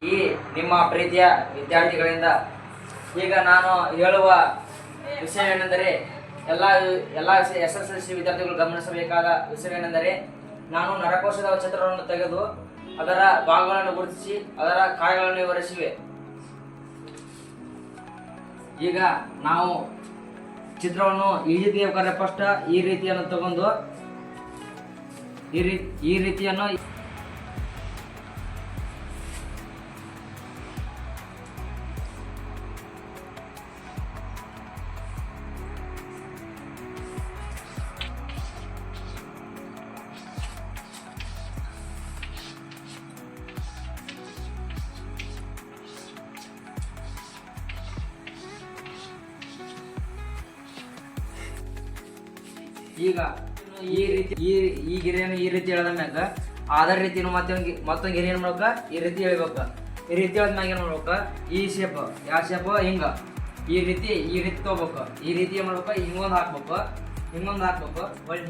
ಈ ನಿಮ್ಮ ಪ್ರೀತಿಯ ವಿದ್ಯಾರ್ಥಿಗಳಿಂದ ಈಗ ನಾನು ಹೇಳುವ ವಿಷಯವೇನೆಂದರೆ ಎಲ್ಲ SSLC ವಿದ್ಯಾರ್ಥಿಗಳು ಗಮನಿಸಬೇಕಾದ ವಿಷಯವೇನೆಂದರೆ ನಾನು ನರಕೋಶದ ಚಿತ್ರವನ್ನು ತೆಗೆದು ಅದರ ಭಾಗಗಳನ್ನು ಗುರುತಿಸಿ ಅದರ ಕಾರ್ಯಗಳನ್ನು ವಿವರಿಸಿವೆ. ಈಗ ನಾವು ಚಿತ್ರವನ್ನು ಈ ರೀತಿ ಬೇಕಾದ್ರೆ ಫಸ್ಟ್ ಈ ರೀತಿಯನ್ನು ತಗೊಂಡು ಈ ರೀತಿಯನ್ನು ಈಗ ಈ ಗಿರಿಯನ್ನು ಈ ರೀತಿ ಹೇಳಿದ ಮ್ಯಾಗ ಅದೇ ರೀತಿ ಮತ್ತೊಂದು ಗಿರಿಯನ್ನು ಮಾಡ್ಬೇಕ ಈ ರೀತಿ ಹೇಳ್ಬೇಕ. ಈ ರೀತಿ ಹೇಳಿದ್ಮ್ಯಾಗ ಏನು ಮಾಡ್ಬೇಕ, ಈ ಶೇಪ್ ಯಾವ ಶೇಪ್ ಹಿಂಗ ಈ ರೀತಿ ತಗೋಬೇಕು. ಈ ರೀತಿ ಏನ್ ಮಾಡ್ಬೇಕು, ಹಿಂಗೊಂದು ಹಾಕ್ಬೇಕು ಒಳ್ಳೆ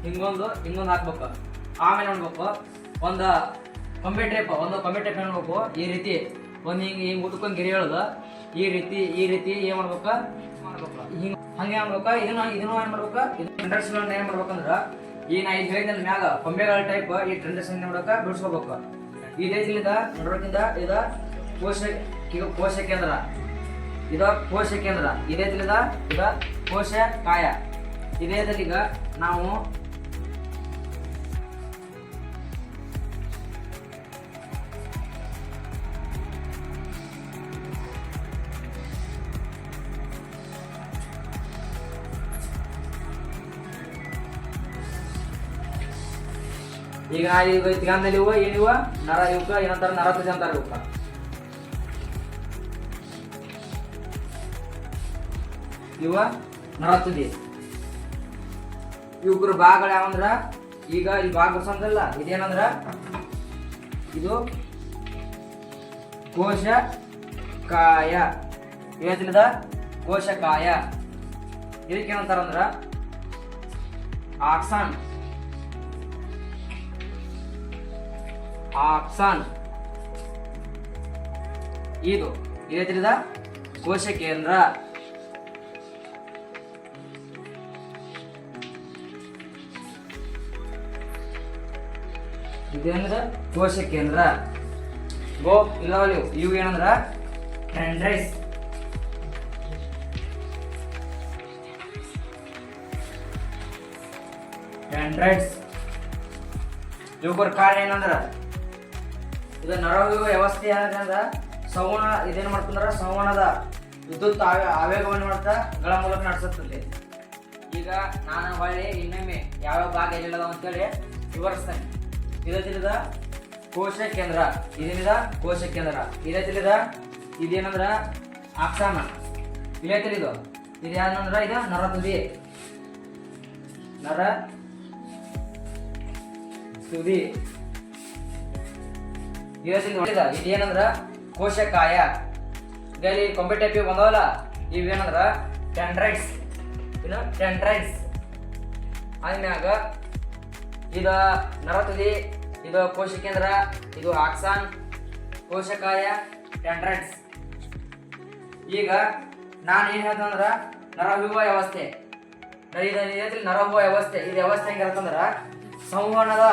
ಹಿಂಗೊಂದು ಹಾಕ್ಬೇಕು. ಆಮೇಲೆ ನೋಡ್ಬೇಕು ಒಂದು ಕೊಂಬೆ ಟೈಪ್ ನೋಡ್ಬೇಕು. ಈ ರೀತಿ ಒಂದು ಹಿಂಗೆ ಉಟ್ಕೊಂಡು ಗಿರಿ ಹೇಳೋದು ಈ ರೀತಿ ಏನ್ ಮಾಡ್ಬೇಕು ಹಿಂಗೆ ಹಂಗೆ ಮಾಡ್ಬೇಕು. ಇದನ್ನು ಏನ್ ಮಾಡ್ಬೇಕು, ಟ್ರೆಂಡರ್ಸ್ಗಳನ್ನ ಏನ್ ಮಾಡ್ಬೇಕಂದ್ರ ಈ ನಾ ಈಗ ಹೇಳಿದ ಮ್ಯಾಗ ಕೊಂಬೆಗಳ ಟೈಪ್ ಈ ಟ್ರೆಂಡರ್ಸ್ ನೋಡಕ ಬಿಡಿಸ್ಕೋಬೇಕು. ಈ ರೀತಿಯಿಂದ ನೋಡೋದ್ರಿಂದ ಇದು ಕೋಶ ಕೇಂದ್ರ, ಇದೇ ತಿಳಿದ ಈಗ ಕೋಶ ಕಾಯ. ಇದೇ ಈಗ ನಾವು ಈಗ ತಿಗಾಂದಲ್ಲಿ ಏನಿವ ನರ ಇವಕ್ಕ ಏನಂತಾರ, ನರತುದಿ ಅಂತಾರ ಇವಕ್ಕ. ಇವ ನರತುದಿ. ಇವ್ರ ಭಾಗಗಳು ಯಾವಂದ್ರ ಈಗ ಈ ಭಾಗ ಬರ್ಸಂದಲ್ಲ ಇದೇನಂದ್ರ ಇದು ಕೋಶ ಕಾಯ. ಇವತ್ತಿದ ಕೋಶ ಕಾಯ. ಇದಕ್ಕೆ ಏನಂತಾರಂದ್ರ ಆಕ್ಸಾನ್. ಇದು ಇದೇ ತಿಳಿದ ಕೋಶ ಕೇಂದ್ರ. ಇದೇನಂದ್ರ ಕೋಶ ಕೇಂದ್ರ. ಗೋ ಇವು ಏನಂದ್ರ ಟ್ರೆಂಡ್ರೈಸ್. ಇವ್ರ ಕಾರ್ಯ ಏನಂದ್ರ ಇದು ನರವ್ಯೂಹ ವ್ಯವಸ್ಥೆ ಏನಂದ್ರ ಸಂವಹನ. ಇದೇನು ಮಾಡ್ತಂದ್ರ ಸಂವಹನದ ವಿದ್ಯುತ್ ಆವೇಗವನ್ನು ಮಾಡ್ತಾ ಗಳ ಮೂಲಕ ನಡೆಸುತ್ತದೆ. ಈಗ ನಾನು ಹೊಳ್ಳಿ ಇನ್ನೊಮ್ಮೆ ಯಾವ ಭಾಗ ಎಲ್ಲಿಲ್ಲದ ಅಂತೇಳಿ ವಿವರಿಸ್ತೇನೆ. ಇದೇ ತಿಳಿದ ಕೋಶ ಕೇಂದ್ರ, ಇದೇ ತಿಳಿದ ಇದೇನಂದ್ರ ಆಕ್ಸಾನ. ಇದೇ ತಿಳಿದು ಇದೇನಂದ್ರ ಇದು ನರತುದಿ. ಇದೇನಂದ್ರ ಕೋಶಕಾಯ. ಇಲ್ಲಿ ಕೊಂಬೆ ಟೈಪ್ ಬಂದವಲ್ಲ ಇವೇನಂದ್ರ ಟೆಂಡ್ರೈಟ್ಸ್. ಆದ್ಮ್ಯಾಗ ಇದು ನರತುದಿ, ಇದು ಕೋಶ ಕೇಂದ್ರ, ಇದು ಆಕ್ಸಾನ್, ಕೋಶಕಾಯ, ಟೆಂಡ್ರೈಟ್ಸ್. ಈಗ ನಾನು ಏನ್ ಹೇಳ್ತಂದ್ರ ನರವ್ಯೂಹ ವ್ಯವಸ್ಥೆ. ನರವ್ಯೂಹ ವ್ಯವಸ್ಥೆ ಇದು ವ್ಯವಸ್ಥೆ ಹೆಂಗಿರತ್ತಂದ್ರ ಸಂವಹನದ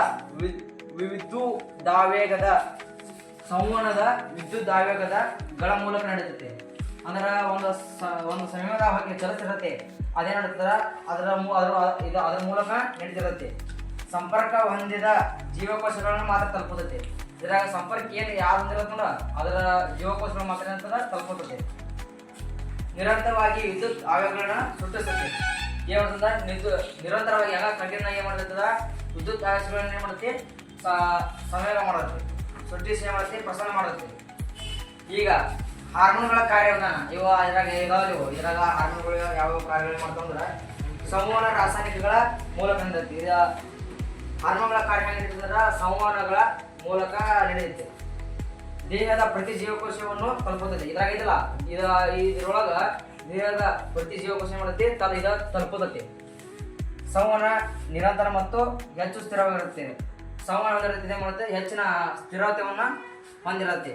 ವಿದ್ಯುದಾವೇಗದ ಗಳ ಮೂಲಕ ನಡೆಯುತ್ತೆ. ಅಂದ್ರ ಒಂದು ಸಮಯದ ಬಗ್ಗೆ ಚಲಿಸಿರತ್ತೆ. ಅದೇನ್ ನಡೀತದ ಅದರ ಮೂಲಕ ನಡೀತಿರುತ್ತೆ. ಸಂಪರ್ಕ ಹೊಂದಿದ ಜೀವಕೋಶಗಳನ್ನು ಮಾತ್ರ ತಲುಪುತ್ತದೆ. ಇದ್ರಾಗ ಸಂಪರ್ಕ ಏನು ಯಾವ್ದಿರತ್ತಂದ್ರ ಅದರ ಜೀವಕೋಶಗಳು ಮಾತ್ರ ತಲುಪುತ್ತದೆ. ನಿರಂತರವಾಗಿ ವಿದ್ಯುತ್ ಆವೇಗಗಳನ್ನ ಸೃಷ್ಟಿಸುತ್ತೆ. ಏನಂತಂದ್ರ ನಿರಂತರವಾಗಿ ಎಲ್ಲ ಕಂಟಿನ್ಯೂ ಏನ್ ಮಾಡಿರ್ತದ ವಿದ್ಯುತ್ ಆವೇಶಗಳನ್ನ ಏನ್ ಮಾಡುತ್ತೆ ಸಂವೇಗ ಮಾಡುತ್ತೆ, ಸೃಷ್ಟಿಸಿ ಏನ್ ಮಾಡುತ್ತೆ ಪ್ರಸಾರ ಮಾಡುತ್ತೆ. ಈಗ ಹಾರ್ಮೋನ್ಗಳ ಕಾರ್ಯವಿಧಾನ ಇದ್ರಾಗ ಹಾರ್ಮೋನ್ಗಳು ಯಾವ ಕಾರ್ಯಗಳು ಮಾಡ್ತಂದ್ರ ಸಂವಹನ ರಾಸಾಯನಿಕಗಳ ಮೂಲಕ ನಡೆಯುತ್ತೆ. ಇದು ಹಾರ್ಮೋನ್ಗಳ ಕಾರ್ಯ ನಡೆಯುತ್ತಂದ್ರ ಸಂವಹನಗಳ ಮೂಲಕ ನಡೆಯುತ್ತೆ. ದೇಹದ ಪ್ರತಿ ಜೀವಕೋಶವನ್ನು ತಲುಪುತ್ತದೆ. ಇದ್ರಾಗ ಇದಲ್ಲ ಇದ್ರೊಳಗ ದೇಹದ ಪ್ರತಿ ಜೀವಕೋಶ ಮಾಡುತ್ತೆ ತಲುಪುತ್ತದೆ. ಸಂವಹನ ನಿರಂತರ ಮತ್ತು ಹೆಚ್ಚು ಸ್ಥಿರವಾಗಿರುತ್ತೆ. ಸಂವಹನ ಮಾಡುತ್ತೆ ಹೆಚ್ಚಿನ ಸ್ಥಿರತೆಯನ್ನ ಹೊಂದಿರತ್ತೆ.